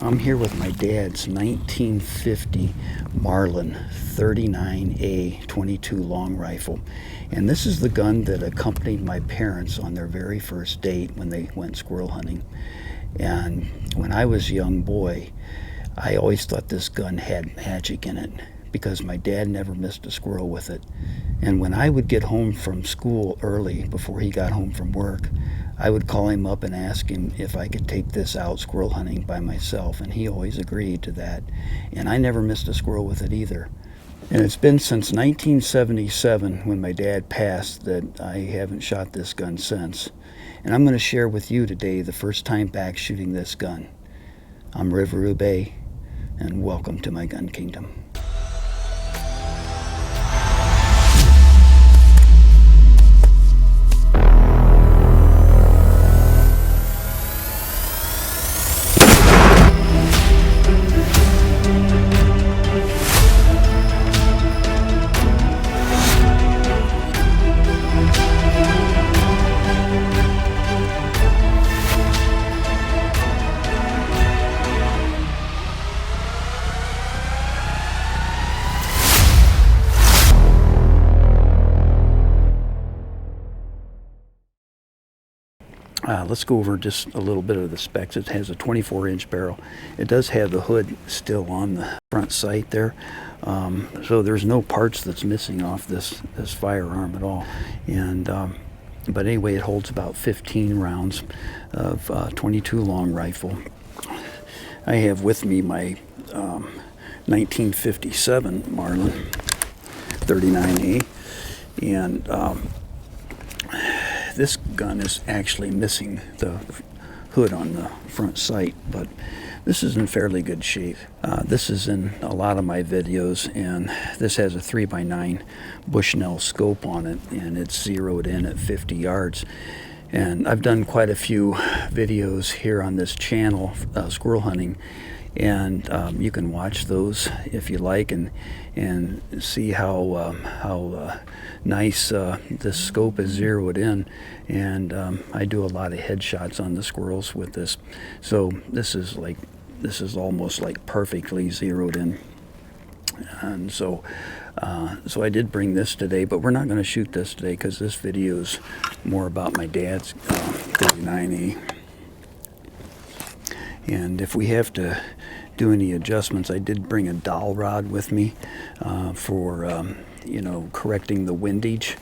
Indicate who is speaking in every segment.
Speaker 1: I'm here with my dad's 1950 Marlin 39a 22 long rifle. And this is the gun that accompanied my parents on their very first date when they went squirrel hunting. And when I was a young boy, I always thought this gun had magic in it because my dad never missed a squirrel with it. And when I would get home from school early before he got home from work, I would call him up and ask him if I could take this out squirrel hunting by myself, and he always agreed to that. And I never missed a squirrel with it either. And it's been since 1977, when my dad passed, that I haven't shot this gun since. And I'm going to share with you today the first time back shooting this gun. I'm Riveroo Bay, and welcome to my gun kingdom. Let's go over just a little bit of the specs. It has a 24-inch barrel. It does have the hood still on the front sight there, so there's no parts that's missing off this firearm at all. And but anyway, it holds about 15 rounds of 22 long rifle. I have with me my 1957 Marlin 39a, and this gun is actually missing the hood on the front sight, but this is in fairly good shape. This is in a lot of my videos, and this has a 3x9 Bushnell scope on it, and it's zeroed in at 50 yards. And I've done quite a few videos here on this channel, squirrel hunting, and you can watch those if you like and see how nice this scope is zeroed in. And I do a lot of headshots on the squirrels with this, so this is almost like perfectly zeroed in. And so I did bring this today, but we're not going to shoot this today because this video is more about my dad's 39A. And if we have to do any adjustments, I did bring a dowel rod with me for correcting the windage.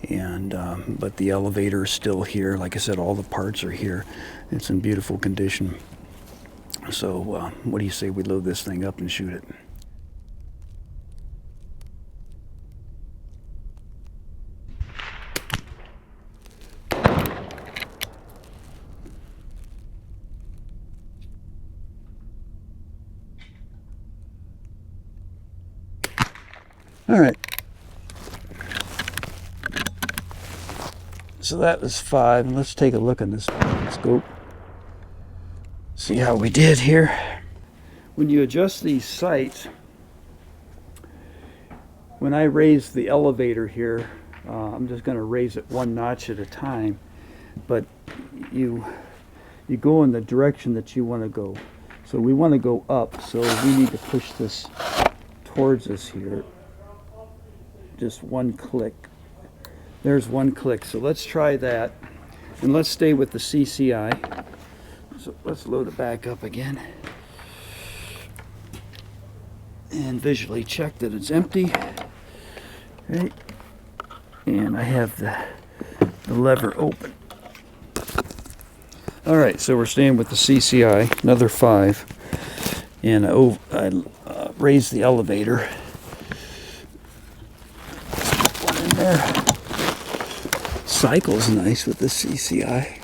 Speaker 1: And but the elevator is still here. Like I said, all the parts are here. It's in beautiful condition. So what do you say we load this thing up and shoot it? All right. So that was 5, and let's take a look at this scope. See how we did here. When you adjust these sights, when I raise the elevator here, I'm just going to raise it one notch at a time, but you go in the direction that you want to go. So we want to go up, so we need to push this towards us here. Just one click. There's one click. So let's try that, and let's stay with the CCI. So let's load it back up again and visually check that it's empty. Right, and I have the lever open. All right, so we're staying with the CCI, another 5, and I raised the elevator. One in there. Cycle's nice with the CCI.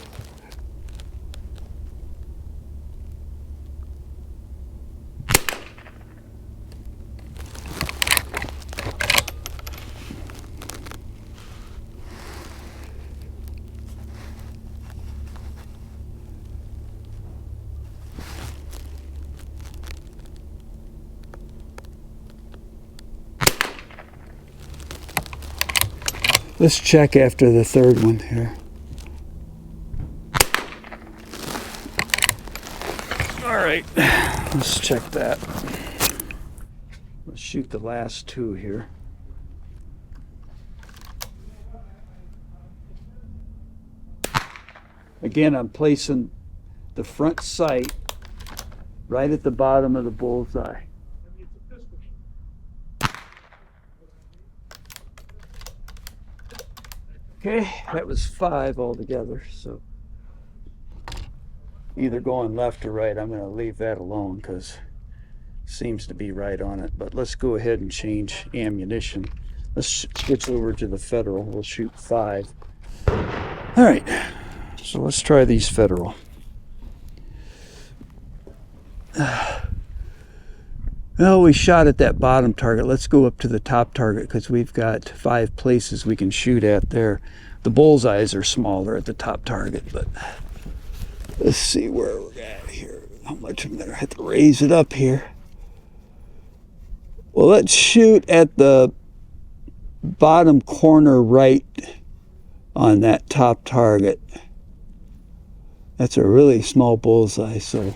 Speaker 1: Let's check after the third one here. All All right, let's check that. Let's shoot the last two here. Again, I'm placing the front sight right at the bottom of the bullseye. Okay, that was 5 altogether, so either going left or right. I'm going to leave that alone because it seems to be right on it. But let's go ahead and change ammunition. Let's switch over to the Federal. We'll shoot 5. All right, so let's try these Federal. Well, we shot at that bottom target. Let's go up to the top target because we've got 5 places we can shoot at there. The bullseyes are smaller at the top target, but let's see where we're at here. How much I'm going to have to raise it up here. Well, let's shoot at the bottom corner right on that top target. That's a really small bullseye, so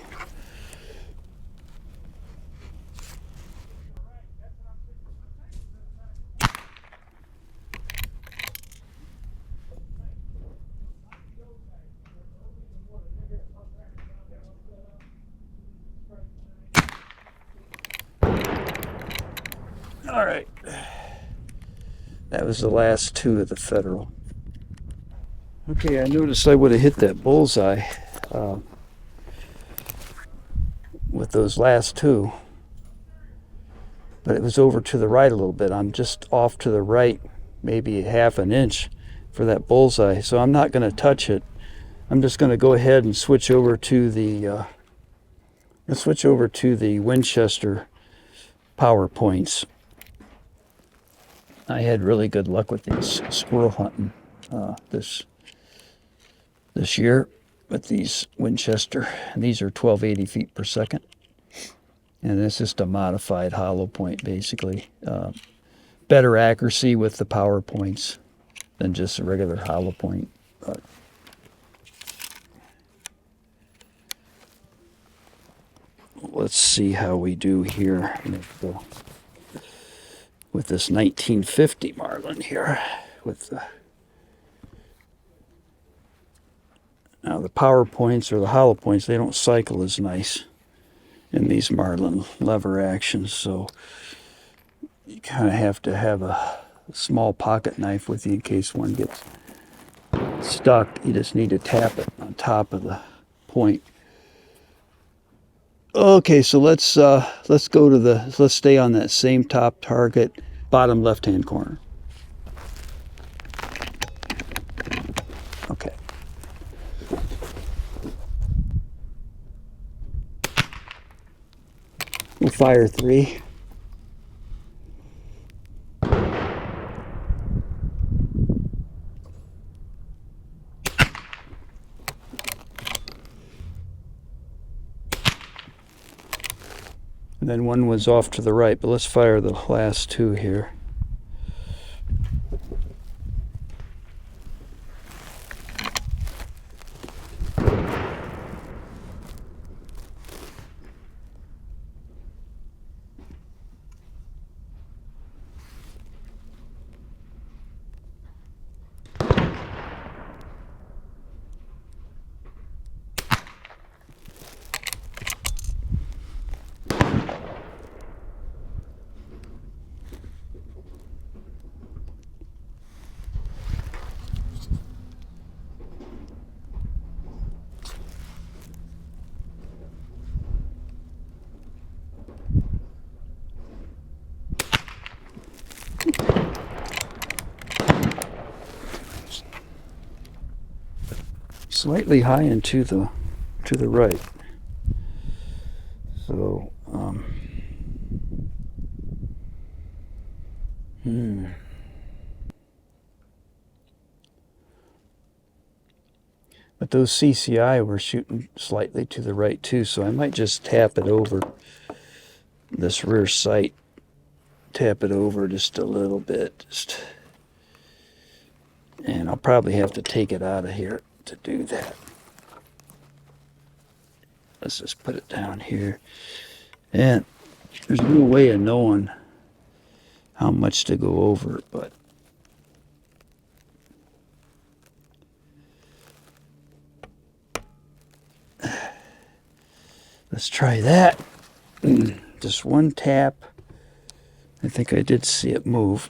Speaker 1: all right. That was the last 2 of the Federal. Okay, I noticed I would have hit that bullseye with those last 2, but it was over to the right a little bit. I'm just off to the right, maybe half an inch for that bullseye, so I'm not going to touch it. I'm just going to go ahead and switch over to the Winchester power points. I had really good luck with these squirrel hunting this year with these Winchester. These are 1280 feet per second, and it's just a modified hollow point, basically. Better accuracy with the power points than just a regular hollow point. But let's see how we do here with this 1950 Marlin here. Now the power points or the hollow points, they don't cycle as nice in these Marlin lever actions, so you kind of have to have a small pocket knife with you in case one gets stuck. You just need to tap it on top of the point. Okay, so let's stay on that same top target, bottom left-hand corner. Okay. We'll fire 3. And then one was off to the right, but let's fire the last 2 here. Slightly high and to the right. So but those CCI were shooting slightly to the right too, so I might just tap it over this rear sight. Tap it over just a little bit, and I'll probably have to take it out of here to do that. let's just put it down here. And there's no way of knowing how much to go over, but let's try that. Just one tap. I think I did see it move.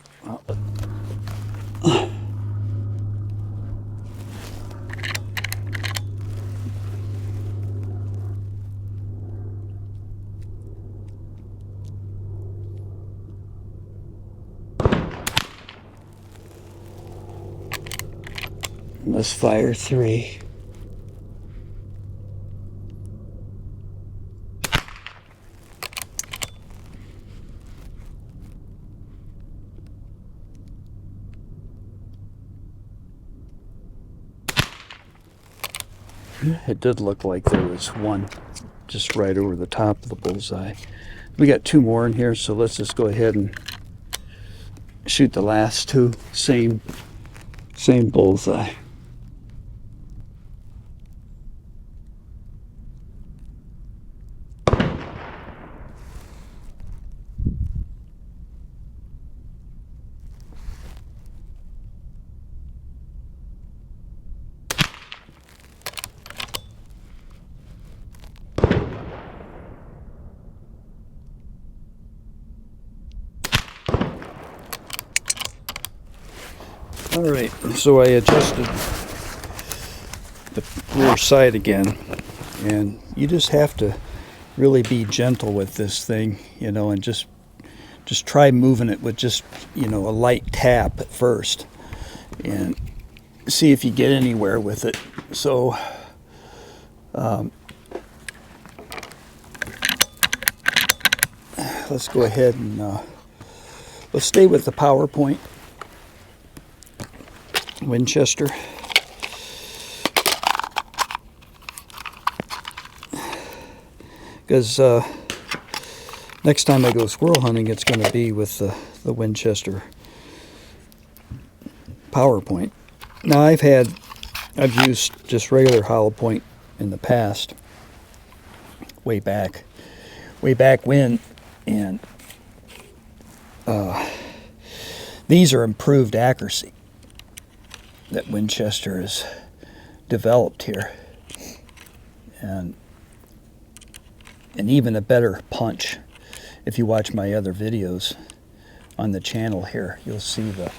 Speaker 1: Let's fire 3. It did look like there was one just right over the top of the bullseye. We got 2 more in here, so let's just go ahead and shoot the last 2. Same bullseye. All right, so I adjusted the rear sight again, and you just have to really be gentle with this thing, you know, and just try moving it with just, you know, a light tap at first, and see if you get anywhere with it. So let's go ahead and let's stay with the PowerPoint Winchester. Because next time I go squirrel hunting, it's going to be with the Winchester PowerPoint. Now I've used just regular hollow point in the past, way back when, and these are improved accuracy that Winchester has developed here, and even a better punch. If you watch my other videos on the channel here, you'll see the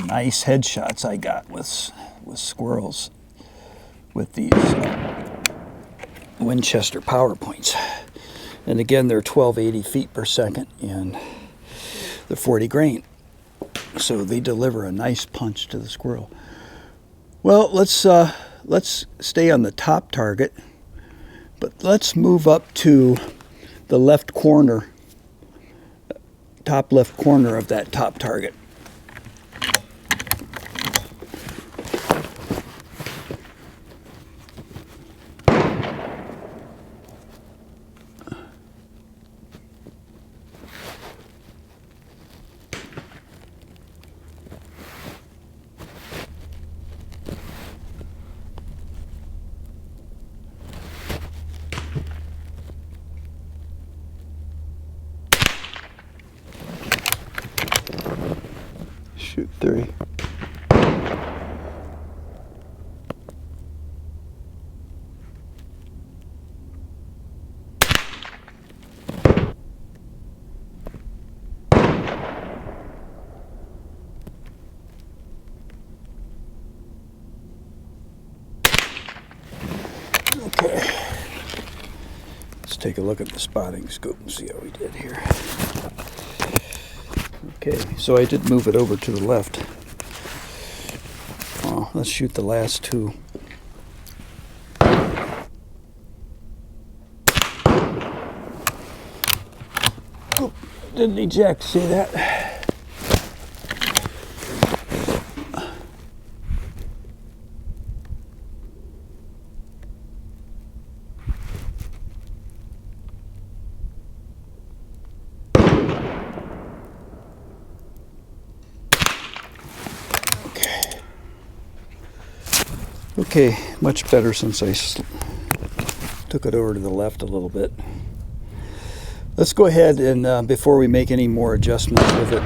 Speaker 1: nice headshots I got with squirrels with these Winchester PowerPoints. And again, they're 1280 feet per second, and they're 40 grain. So they deliver a nice punch to the squirrel. Well, let's stay on the top target, but let's move up to the left corner, top left corner of that top target. Shoot 3. Okay. Let's take a look at the spotting scope and see how we did here. Okay, so I did move it over to the left. Let's shoot the last 2. Oh, didn't eject, see that? Okay, much better since I Took it over to the left a little bit. Let's go ahead and before we make any more adjustments with it,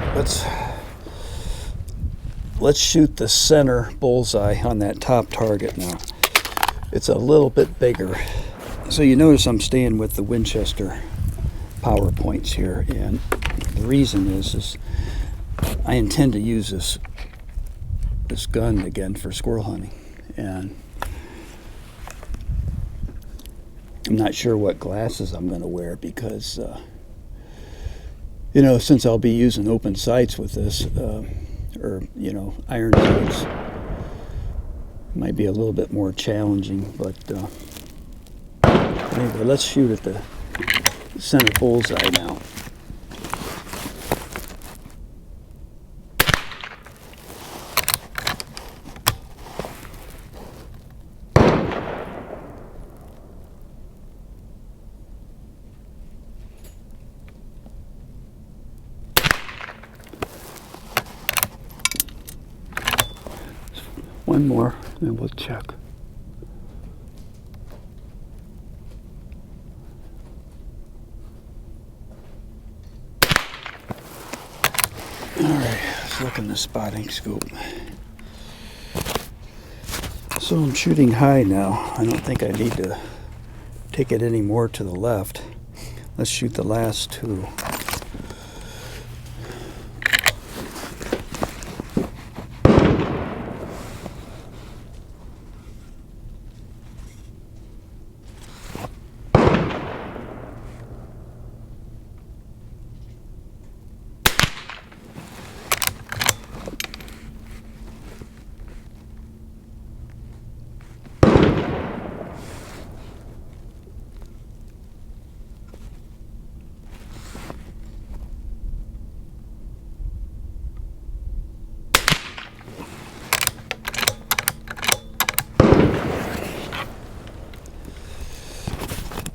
Speaker 1: let's shoot the center bullseye on that top target now. It's a little bit bigger. So you notice I'm staying with the Winchester power points here, and the reason is I intend to use this gun again for squirrel hunting, and I'm not sure what glasses I'm going to wear because you know, since I'll be using open sights with this, or you know, iron sights, it might be a little bit more challenging, but anyway, let's shoot at the center bullseye now. One more, and we'll check. All right, let's look in the spotting scope. So I'm shooting high now. I don't think I need to take it any more to the left. Let's shoot the last two.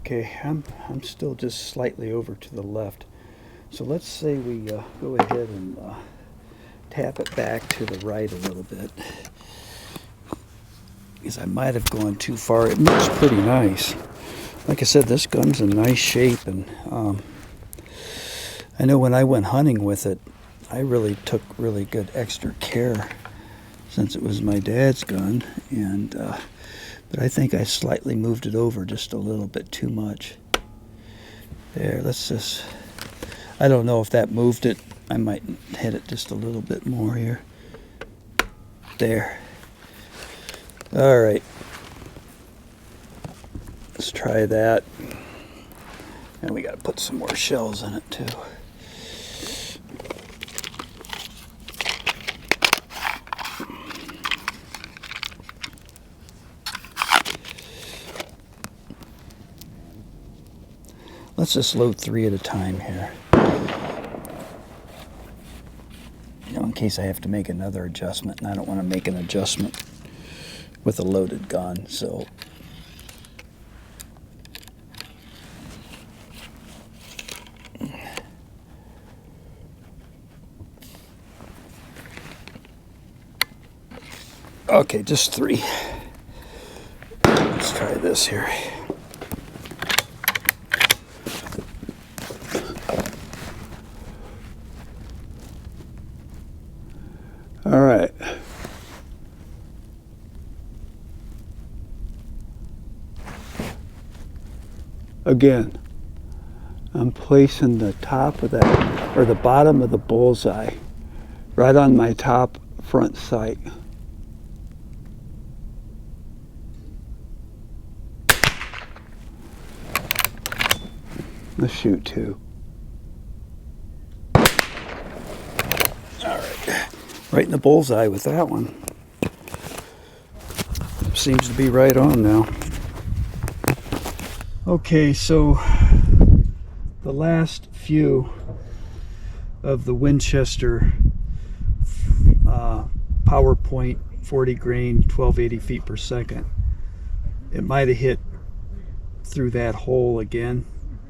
Speaker 1: Okay, I'm still just slightly over to the left. So let's say we go ahead and tap it back to the right a little bit, because I might have gone too far. It moves pretty nice. Like I said, this gun's in nice shape, and I know when I went hunting with it, I really took really good extra care since it was my dad's gun, and but I think I slightly moved it over just a little bit too much. There, let's just, I don't know if that moved it. I might hit it just a little bit more here. There. All right. Let's try that. And we got to put some more shells in it too. Let's just load 3 at a time here. You know, in case I have to make another adjustment, and I don't want to make an adjustment with a loaded gun, so. Okay, just 3. Let's try this here. All right. Again, I'm placing the top of that, or the bottom of the bullseye, right on my top front sight. Let's shoot 2. All right. Right in the bullseye with that one. Seems to be right on now. Okay, so the last few of the Winchester PowerPoint 40 grain 1280 feet per second, it might have hit through that hole again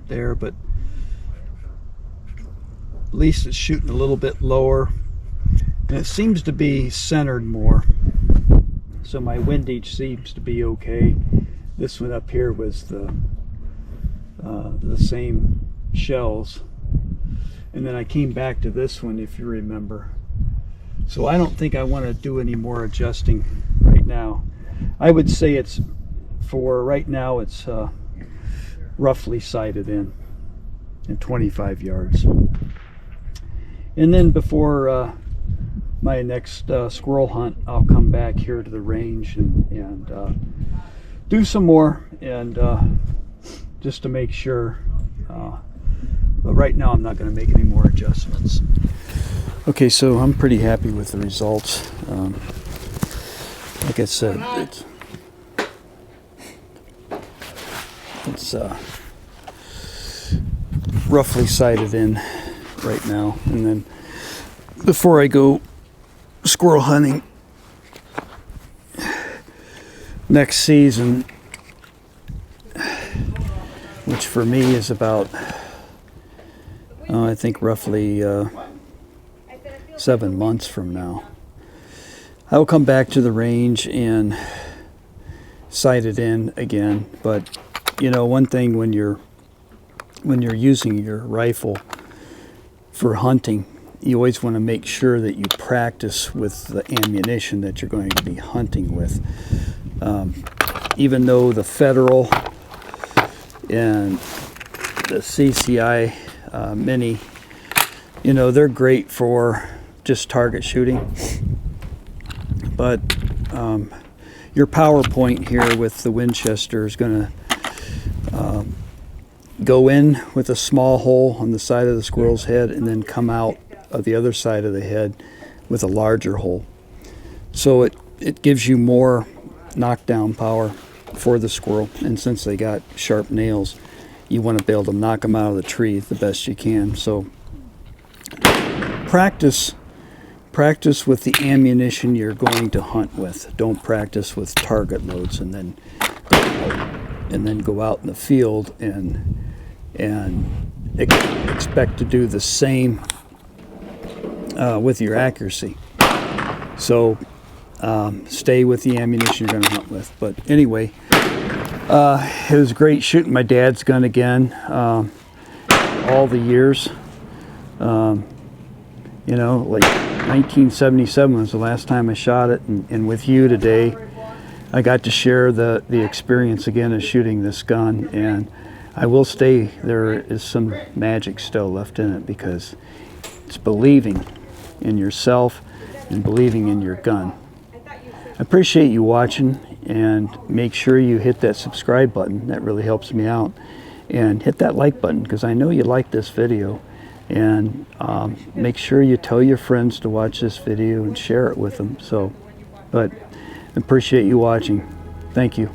Speaker 1: there, but at least it's shooting a little bit lower, and it seems to be centered more, so my windage seems to be okay. This one up here was the same shells, and then I came back to this one, if you remember. So I don't think I want to do any more adjusting right now. I would say it's, for right now, it's roughly sighted in 25 yards. And then before my next squirrel hunt, I'll come back here to the range and do some more, and just to make sure. But right now I'm not going to make any more adjustments. Okay, so I'm pretty happy with the results. Like I said, it's roughly sighted in right now. And then before I go squirrel hunting next season, which for me is about, I think roughly 7 months from now, I will come back to the range and sight it in again. But you know, one thing when you're using your rifle for hunting, you always want to make sure that you practice with the ammunition that you're going to be hunting with. Even though the Federal and the CCI Mini, you know, they're great for just target shooting, but your power point here with the Winchester is going to go in with a small hole on the side of the squirrel's head and then come out of the other side of the head with a larger hole. So it gives you more knockdown power for the squirrel, and since they got sharp nails, you want to be able to knock them out of the tree the best you can. So practice with the ammunition you're going to hunt with. Don't practice with target loads and then go out in the field and expect to do the same with your accuracy. So stay with the ammunition you're going to hunt with. But anyway, it was great shooting my dad's gun again. All the years, you know, like 1977 was the last time I shot it, and with you today, I got to share the experience again of shooting this gun. And I will say there is some magic still left in it, because it's believing in yourself and believing in your gun. I appreciate you watching, and make sure you hit that subscribe button. That really helps me out. And hit that like button, because I know you like this video. And make sure you tell your friends to watch this video and share it with them. But I appreciate you watching. Thank you.